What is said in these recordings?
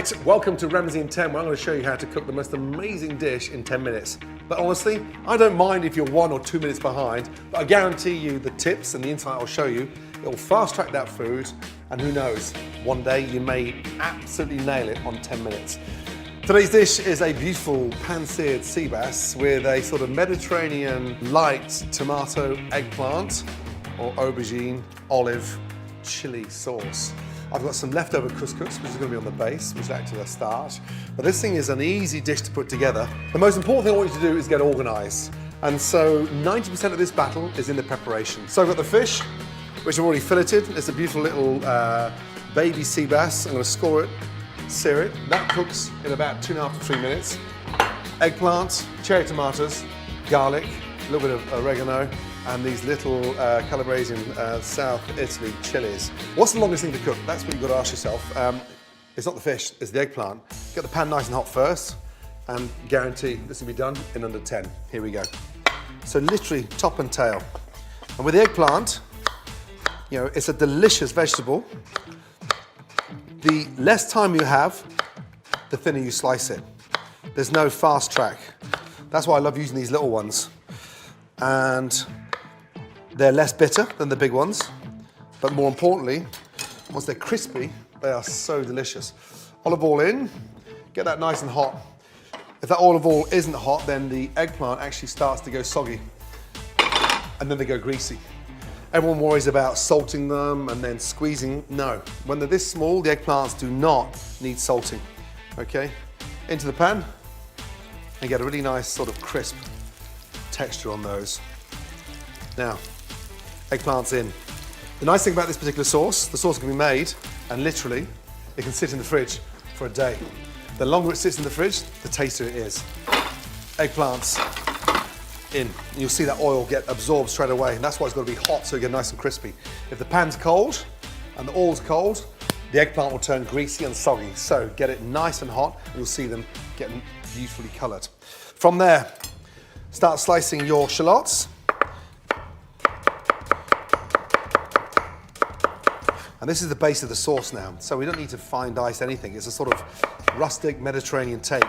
Right, welcome to Ramsay in 10, where I'm going to show you how to cook the most amazing dish in 10 minutes. But honestly, I don't mind if you're 1 or 2 minutes behind, but I guarantee you the tips and the insight I'll show you, it will fast track that food, and who knows, one day you may absolutely nail it on 10 minutes. Today's dish is a beautiful pan-seared sea bass with a sort of Mediterranean light tomato eggplant or aubergine olive chili sauce. I've got some leftover couscous, which is going to be on the base, which is actually a starch. But this thing is an easy dish to put together. The most important thing I want you to do is get organised. And so 90% of this battle is in the preparation. So I've got the fish, which I've already filleted. It's a beautiful little baby sea bass. I'm going to score it, sear it. That cooks in about 2.5 to 3 minutes. Eggplant, cherry tomatoes, garlic, a little bit of oregano, and these little Calabresian South Italy chilies. What's the longest thing to cook? That's what you've got to ask yourself. It's not the fish, it's the eggplant. Get the pan nice and hot first, and guarantee this will be done in under 10. Here we go. So literally top and tail. And with the eggplant, you know, it's a delicious vegetable. The less time you have, the thinner you slice it. There's no fast track. That's why I love using these little ones. And they're less bitter than the big ones, but more importantly, once they're crispy, they are so delicious. Olive oil in, get that nice and hot. If that olive oil isn't hot, then the eggplant actually starts to go soggy, and then they go greasy. Everyone worries about salting them and then squeezing. No, when they're this small, the eggplants do not need salting. Okay, into the pan, and get a really nice sort of crisp texture on those. Now, eggplant's in. The nice thing about this particular sauce, the sauce can be made, and literally, it can sit in the fridge for a day. The longer it sits in the fridge, the tastier it is. Eggplants in. And you'll see that oil get absorbed straight away, and that's why it's got to be hot so you get nice and crispy. If the pan's cold and the oil's cold, the eggplant will turn greasy and soggy. So get it nice and hot, and you'll see them getting beautifully coloured. From there, start slicing your shallots. And this is the base of the sauce now, so we don't need to fine dice anything. It's a sort of rustic Mediterranean take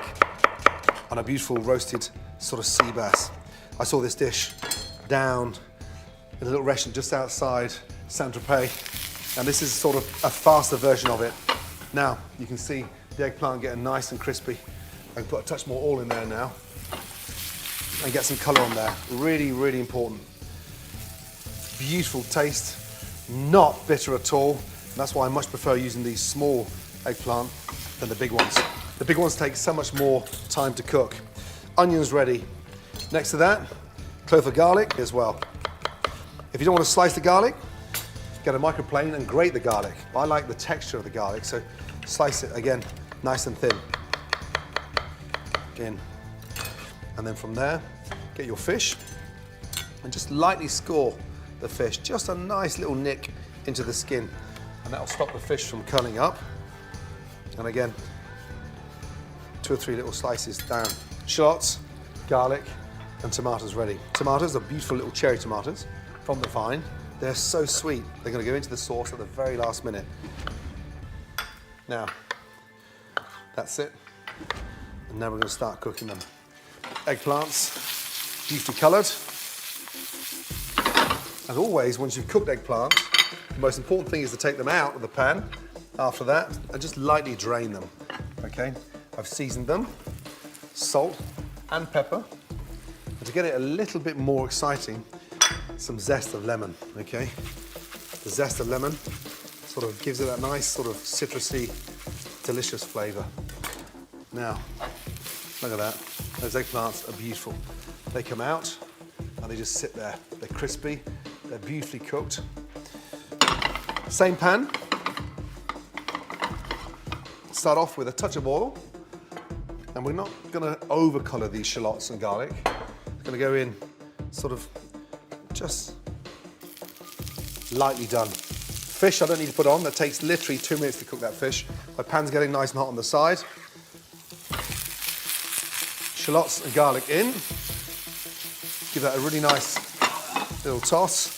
on a beautiful roasted sort of sea bass. I saw this dish down in a little restaurant just outside Saint-Tropez, and this is sort of a faster version of it. Now, you can see the eggplant getting nice and crispy. I can put a touch more oil in there now and get some colour on there. Really, really important. Beautiful taste. Not bitter at all, and that's why I much prefer using these small eggplant than the big ones. The big ones take so much more time to cook. Onions ready. Next to that, clove of garlic as well. If you don't want to slice the garlic, get a microplane and grate the garlic. I like the texture of the garlic, so slice it again, nice and thin. In. And then from there, get your fish and just lightly score the fish, just a nice little nick into the skin, and that'll stop the fish from curling up. And again, 2 or 3 little slices down. Shallots, garlic, and tomatoes ready. Tomatoes are beautiful little cherry tomatoes from the vine. They're so sweet. They're going to go into the sauce at the very last minute. Now, that's it. And now we're going to start cooking them. Eggplants, beautifully coloured. As always, once you've cooked eggplant, the most important thing is to take them out of the pan after that and just lightly drain them, okay? I've seasoned them, salt and pepper. And to get it a little bit more exciting, some zest of lemon, okay? The zest of lemon sort of gives it that nice sort of citrusy, delicious flavour. Now, look at that. Those eggplants are beautiful. They come out and they just sit there. They're crispy. They're beautifully cooked. Same pan. Start off with a touch of oil. And we're not going to over-colour these shallots and garlic. It's going to go in sort of just lightly done. Fish I don't need to put on. That takes literally 2 minutes to cook that fish. My pan's getting nice and hot on the side. Shallots and garlic in. Give that a really nice little toss.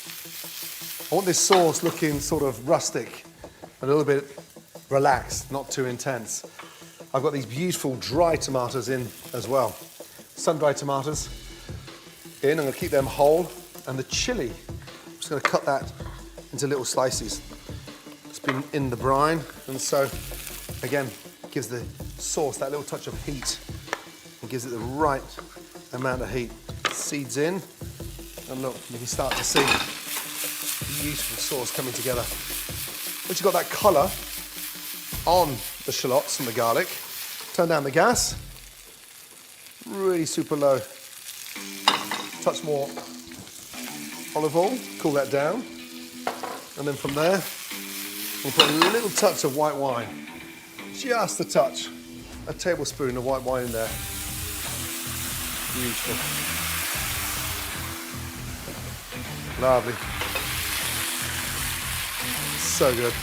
I want this sauce looking sort of rustic, a little bit relaxed, not too intense. I've got these beautiful dry tomatoes in as well. Sun-dried tomatoes in, I'm gonna keep them whole. And the chili, I'm just gonna cut that into little slices. It's been in the brine, and so, again, gives the sauce that little touch of heat. It gives it the right amount of heat. Seeds in, and look, you can start to see the beautiful sauce coming together. Once you've got that colour on the shallots and the garlic, turn down the gas, really super low. Touch more olive oil, cool that down, and then from there, we'll put a little touch of white wine, just a touch, a tablespoon of white wine in there. Beautiful. Lovely. So good.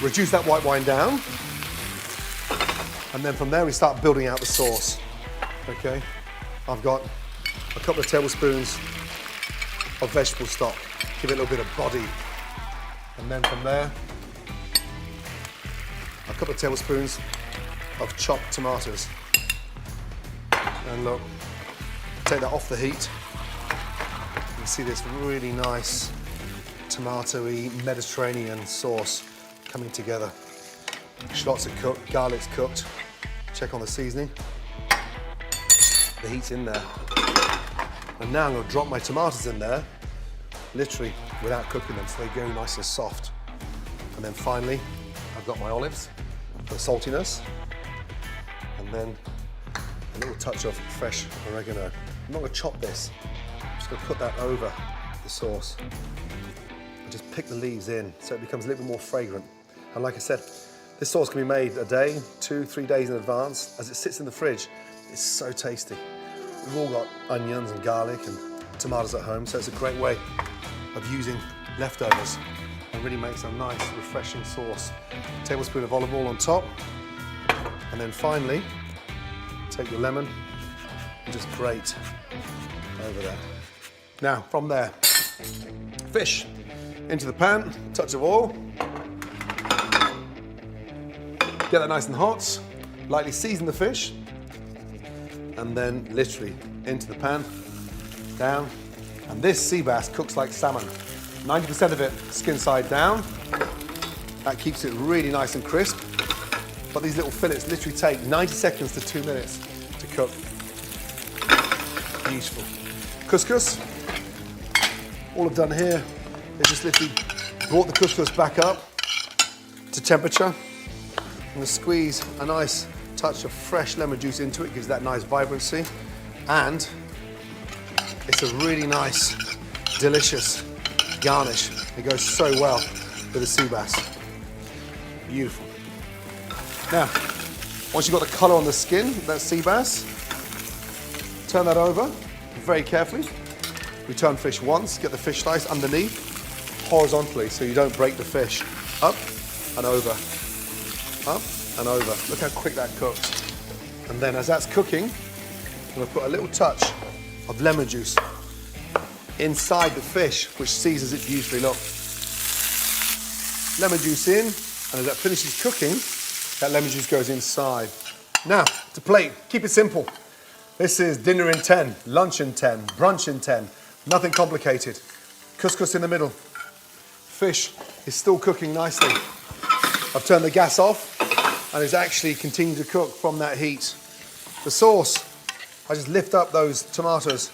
Reduce that white wine down, and then from there we start building out the sauce. Okay, I've got a couple of tablespoons of vegetable stock, give it a little bit of body, and then from there, a couple of tablespoons of chopped tomatoes. And look, take that off the heat. You see this really nice tomato-y Mediterranean sauce coming together. Shallots are cooked, garlic's cooked. Check on the seasoning. The heat's in there. And now I'm going to drop my tomatoes in there, literally without cooking them, so they go nice and soft. And then finally, I've got my olives for the saltiness, and then a little touch of fresh oregano. I'm not going to chop this, I'm just going to put that over the sauce. And just pick the leaves in so it becomes a little bit more fragrant. And like I said, this sauce can be made a day, 2-3 days in advance. As it sits in the fridge, it's so tasty. We've all got onions and garlic and tomatoes at home, so it's a great way of using leftovers and really makes a nice, refreshing sauce. A tablespoon of olive oil on top, and then finally, take your lemon and just grate over there. Now, from there, fish into the pan, touch of oil. Get that nice and hot, lightly season the fish, and then literally into the pan, down. And this sea bass cooks like salmon. 90% of it skin side down. That keeps it really nice and crisp. But these little fillets literally take 90 seconds to 2 minutes to cook. Beautiful. Couscous. All I've done here is just literally brought the couscous back up to temperature. I'm gonna squeeze a nice touch of fresh lemon juice into it, gives that nice vibrancy, and it's a really nice, delicious garnish. It goes so well with the sea bass. Beautiful. Now, once you've got the colour on the skin, that sea bass, turn that over very carefully. Return fish once, get the fish slice underneath, horizontally, so you don't break the fish. Up and over, up and over. Look how quick that cooks. And then as that's cooking, I'm gonna put a little touch of lemon juice inside the fish, which seasons it beautifully. Look. Lemon juice in, and as that finishes cooking, that lemon juice goes inside. Now, to plate, keep it simple. This is dinner in 10, lunch in 10, brunch in 10. Nothing complicated. Couscous in the middle. Fish is still cooking nicely. I've turned the gas off, and it's actually continuing to cook from that heat. The sauce, I just lift up those tomatoes.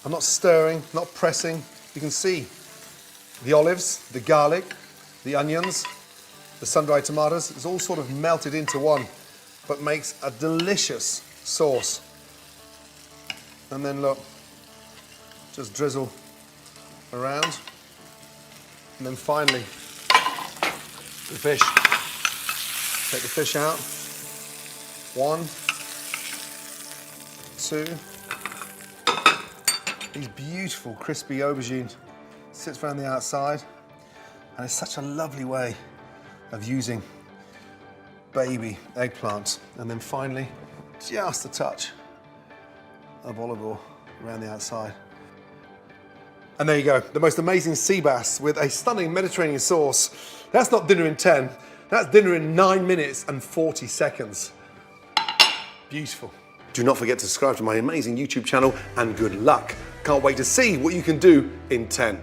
I'm not stirring, not pressing. You can see the olives, the garlic, the onions, the sun-dried tomatoes. It's all sort of melted into one, but makes a delicious sauce. And then look, just drizzle around. And then finally, the fish. Take the fish out. 1, 2. These beautiful crispy aubergine sits around the outside, and it's such a lovely way of using baby eggplant. And then finally, just a touch of olive oil around the outside. And there you go, the most amazing sea bass with a stunning Mediterranean sauce. That's not dinner in 10, That's dinner in 9 minutes and 40 seconds. Beautiful. Do not forget to subscribe to my amazing YouTube channel, and good luck. Can't wait to see what you can do in 10.